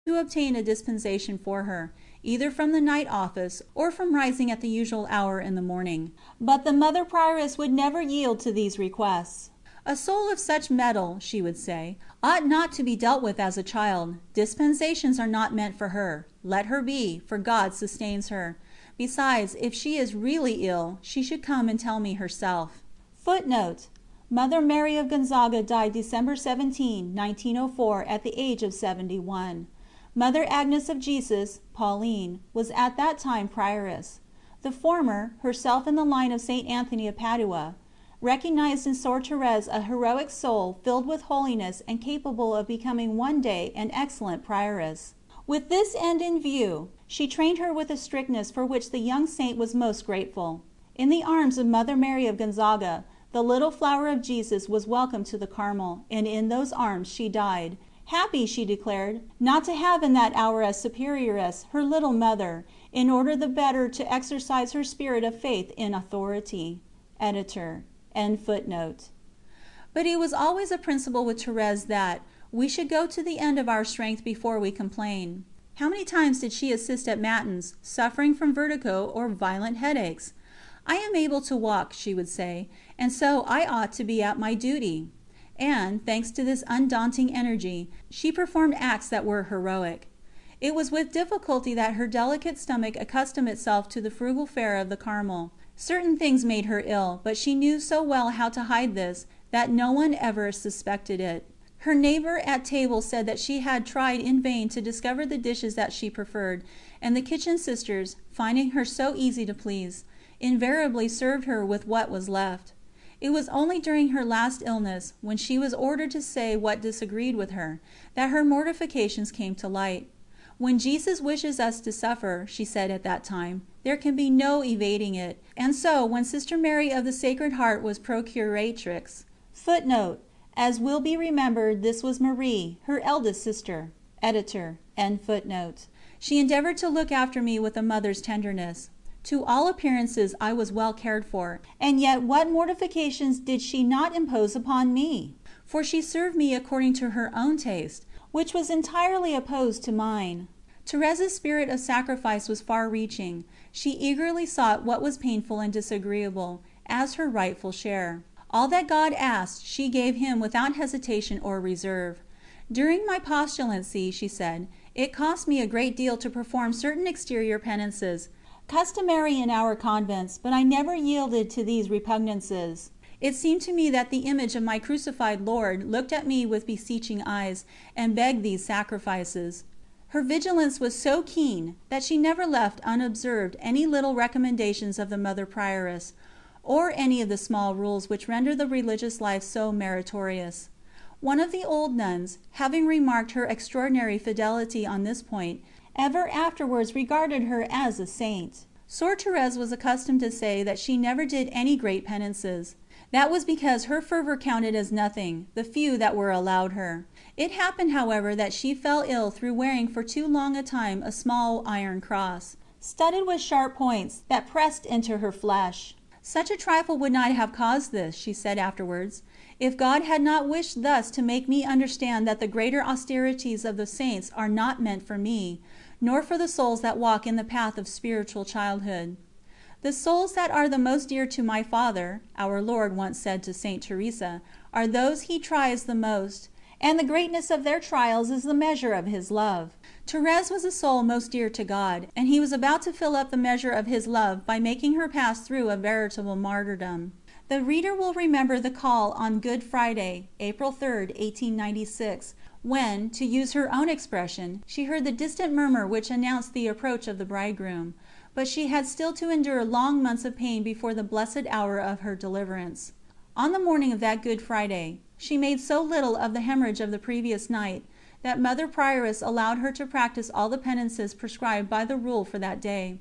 to obtain a dispensation for her, either from the night office or from rising at the usual hour in the morning. But the mother prioress would never yield to these requests. A soul of such mettle, she would say, ought not to be dealt with as a child. Dispensations are not meant for her. Let her be, for God sustains her. Besides, if she is really ill, she should come and tell me herself. Footnote: Mother Mary of Gonzaga died December 17, 1904, at the age of 71. Mother Agnes of Jesus, Pauline, was at that time prioress. The former, herself in the line of St. Anthony of Padua, recognized in Sor Thérèse a heroic soul filled with holiness and capable of becoming one day an excellent prioress. With this end in view, she trained her with a strictness for which the young saint was most grateful. In the arms of Mother Mary of Gonzaga, the little flower of Jesus was welcomed to the Carmel, and in those arms she died. Happy, she declared, not to have in that hour as superioress her little mother, in order the better to exercise her spirit of faith in authority. Editor. End footnote. But it was always a principle with Thérèse that we should go to the end of our strength before we complain. How many times did she assist at matins, suffering from vertigo or violent headaches? I am able to walk, she would say, and so I ought to be at my duty. And, thanks to this undaunting energy, she performed acts that were heroic. It was with difficulty that her delicate stomach accustomed itself to the frugal fare of the Carmel. Certain things made her ill, but she knew so well how to hide this that no one ever suspected it. Her neighbour at table said that she had tried in vain to discover the dishes that she preferred, and the kitchen sisters, finding her so easy to please, invariably served her with what was left. It was only during her last illness, when she was ordered to say what disagreed with her, that her mortifications came to light. When Jesus wishes us to suffer, she said at that time, there can be no evading it. And so, when Sister Mary of the Sacred Heart was procuratrix, footnote, as will be remembered, this was Marie, her eldest sister. Editor. End footnote. She endeavoured to look after me with a mother's tenderness. To all appearances I was well cared for, and yet what mortifications did she not impose upon me? For she served me according to her own taste, which was entirely opposed to mine. Thérèse's spirit of sacrifice was far-reaching. She eagerly sought what was painful and disagreeable, as her rightful share. All that God asked she gave Him without hesitation or reserve. During my postulancy, she said, it cost me a great deal to perform certain exterior penances, customary in our convents, but I never yielded to these repugnances. It seemed to me that the image of my crucified Lord looked at me with beseeching eyes, and begged these sacrifices. Her vigilance was so keen that she never left unobserved any little recommendations of the Mother Prioress, or any of the small rules which render the religious life so meritorious. One of the old nuns, having remarked her extraordinary fidelity on this point, ever afterwards regarded her as a saint. Sor Thérèse was accustomed to say that she never did any great penances. That was because her fervour counted as nothing, the few that were allowed her. It happened, however, that she fell ill through wearing for too long a time a small iron cross, studded with sharp points, that pressed into her flesh. Such a trifle would not have caused this, she said afterwards, if God had not wished thus to make me understand that the greater austerities of the saints are not meant for me, nor for the souls that walk in the path of spiritual childhood. The souls that are the most dear to my Father, our Lord once said to Saint Teresa, are those He tries the most, and the greatness of their trials is the measure of His love. Thérèse was a soul most dear to God, and He was about to fill up the measure of His love by making her pass through a veritable martyrdom. The reader will remember the call on Good Friday, April 3, 1896, when, to use her own expression, she heard the distant murmur which announced the approach of the bridegroom, but she had still to endure long months of pain before the blessed hour of her deliverance. On the morning of that Good Friday, she made so little of the hemorrhage of the previous night, that Mother Prioress allowed her to practice all the penances prescribed by the rule for that day.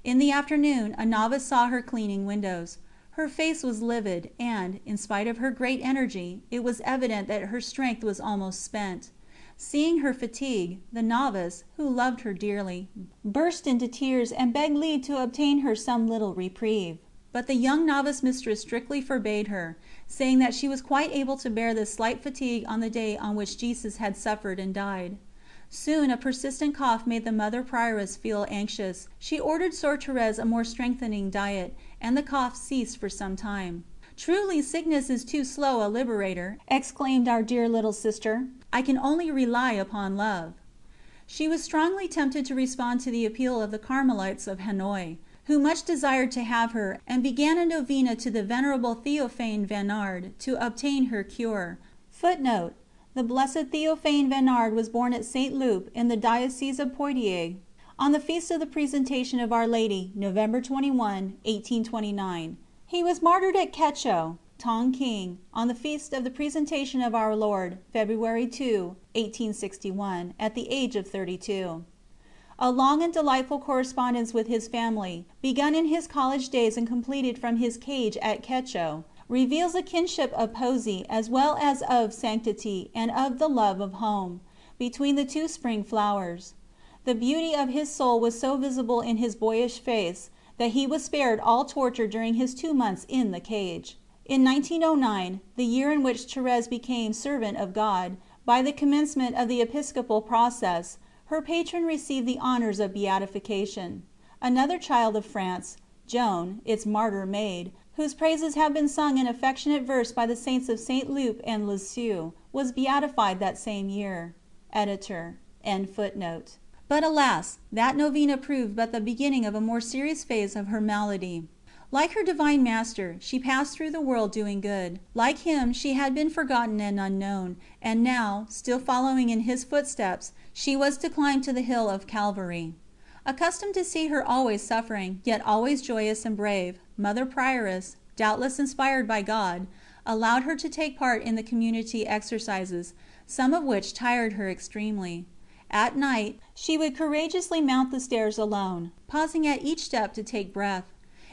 In the afternoon, a novice saw her cleaning windows. Her face was livid, and, in spite of her great energy, it was evident that her strength was almost spent. Seeing her fatigue, the novice, who loved her dearly, burst into tears and begged leave to obtain her some little reprieve. But the young novice mistress strictly forbade her, saying that she was quite able to bear this slight fatigue on the day on which Jesus had suffered and died. Soon a persistent cough made the Mother Prioress feel anxious. She ordered Soeur Thérèse a more strengthening diet, and the cough ceased for some time. "Truly sickness is too slow a liberator," exclaimed our dear little sister. "I can only rely upon love." She was strongly tempted to respond to the appeal of the Carmelites of Hanoi, who much desired to have her, and began a novena to the Venerable Théophane Vénard to obtain her cure. [Footnote: The Blessed Théophane Vénard was born at Saint Loup in the diocese of Poitiers, on the feast of the Presentation of Our Lady, November 21, 1829. He was martyred at Quecho, Tonquin, on the feast of the Presentation of Our Lord, February 2, 1861, at the age of 32. A long and delightful correspondence with his family, begun in his college days and completed from his cage at Quecho, reveals a kinship of poesy as well as of sanctity and of the love of home, between the two spring flowers. The beauty of his soul was so visible in his boyish face that he was spared all torture during his 2 months in the cage. In 1909, the year in which Thérèse became servant of God, by the commencement of the episcopal process, her patron received the honors of beatification. Another child of France, Joan, its martyr maid, whose praises have been sung in affectionate verse by the saints of Saint Loup and Lisieux, was beatified that same year. Editor.] But alas, that novena proved but the beginning of a more serious phase of her malady. Like her Divine Master, she passed through the world doing good. Like Him, she had been forgotten and unknown, and now, still following in His footsteps, she was to climb to the hill of Calvary. Accustomed to see her always suffering, yet always joyous and brave, Mother Prioress, doubtless inspired by God, allowed her to take part in the community exercises, some of which tired her extremely. At night, she would courageously mount the stairs alone, pausing at each step to take breath.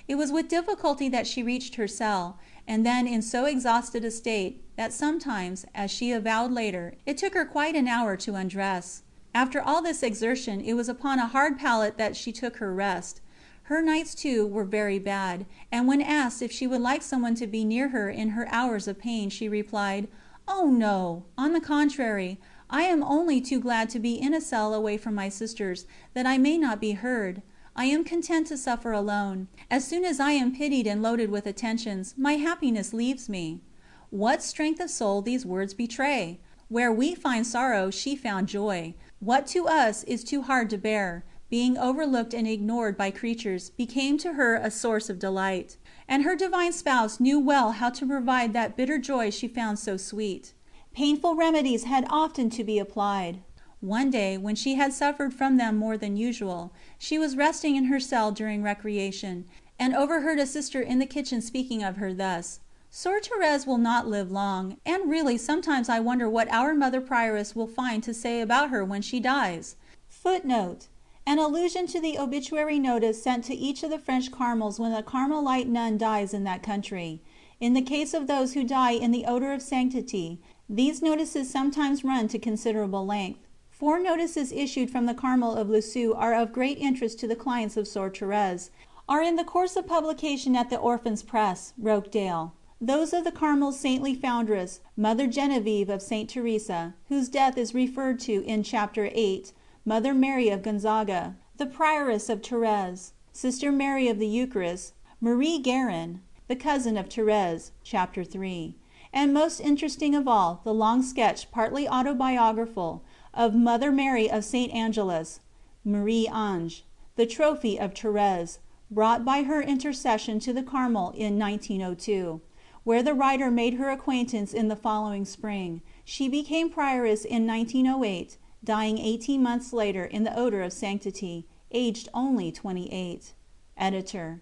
It was with difficulty that she reached her cell, and then in so exhausted a state that sometimes, as she avowed later, it took her quite an hour to undress. After all this exertion, it was upon a hard pallet that she took her rest. Her nights, too, were very bad, and when asked if she would like someone to be near her in her hours of pain, she replied, "Oh no! On the contrary, I am only too glad to be in a cell away from my sisters, that I may not be heard. I am content to suffer alone. As soon as I am pitied and loaded with attentions, my happiness leaves me." What strength of soul these words betray! Where we find sorrow, she found joy. What to us is too hard to bear, being overlooked and ignored by creatures, became to her a source of delight. And her Divine Spouse knew well how to provide that bitter joy she found so sweet. Painful remedies had often to be applied. One day, when she had suffered from them more than usual, she was resting in her cell during recreation, and overheard a sister in the kitchen speaking of her thus: "Soeur Thérèse will not live long, and really sometimes I wonder what our Mother Prioress will find to say about her when she dies." [Footnote: An allusion to the obituary notice sent to each of the French Carmels when a Carmelite nun dies in that country. In the case of those who die in the odour of sanctity, these notices sometimes run to considerable length. 4 notices issued from the Carmel of Lisieux are of great interest to the clients of Soeur Thérèse, are in the course of publication at the Orphans' Press, Rokedale. Those of the Carmel's saintly foundress, Mother Genevieve of St. Teresa, whose death is referred to in Chapter 8, Mother Mary of Gonzaga, the Prioress of Thérèse, Sister Mary of the Eucharist, Marie Guérin, the cousin of Thérèse, Chapter 3, and most interesting of all, the long sketch, partly autobiographical, of Mother Mary of St. Angelus, Marie Ange, the trophy of Thérèse, brought by her intercession to the Carmel in 1902, where the writer made her acquaintance in the following spring. She became prioress in 1908, dying 18 months later in the odour of sanctity, aged only 28. Editor.]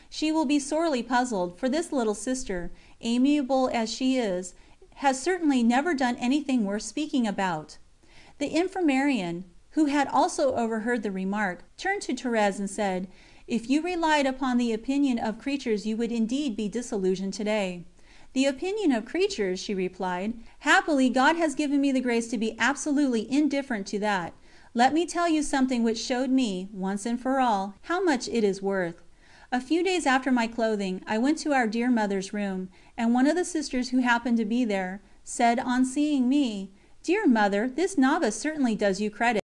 She will be sorely puzzled, for this little sister, amiable as she is, has certainly never done anything worth speaking about. The infirmarian, who had also overheard the remark, turned to Thérèse and said, "If you relied upon the opinion of creatures you would indeed be disillusioned today." "The opinion of creatures?" she replied. "Happily God has given me the grace to be absolutely indifferent to that. Let me tell you something which showed me, once and for all, how much it is worth. A few days after my clothing, I went to our dear Mother's room, and one of the sisters who happened to be there, said on seeing me, "Dear Mother, this novice certainly does you credit.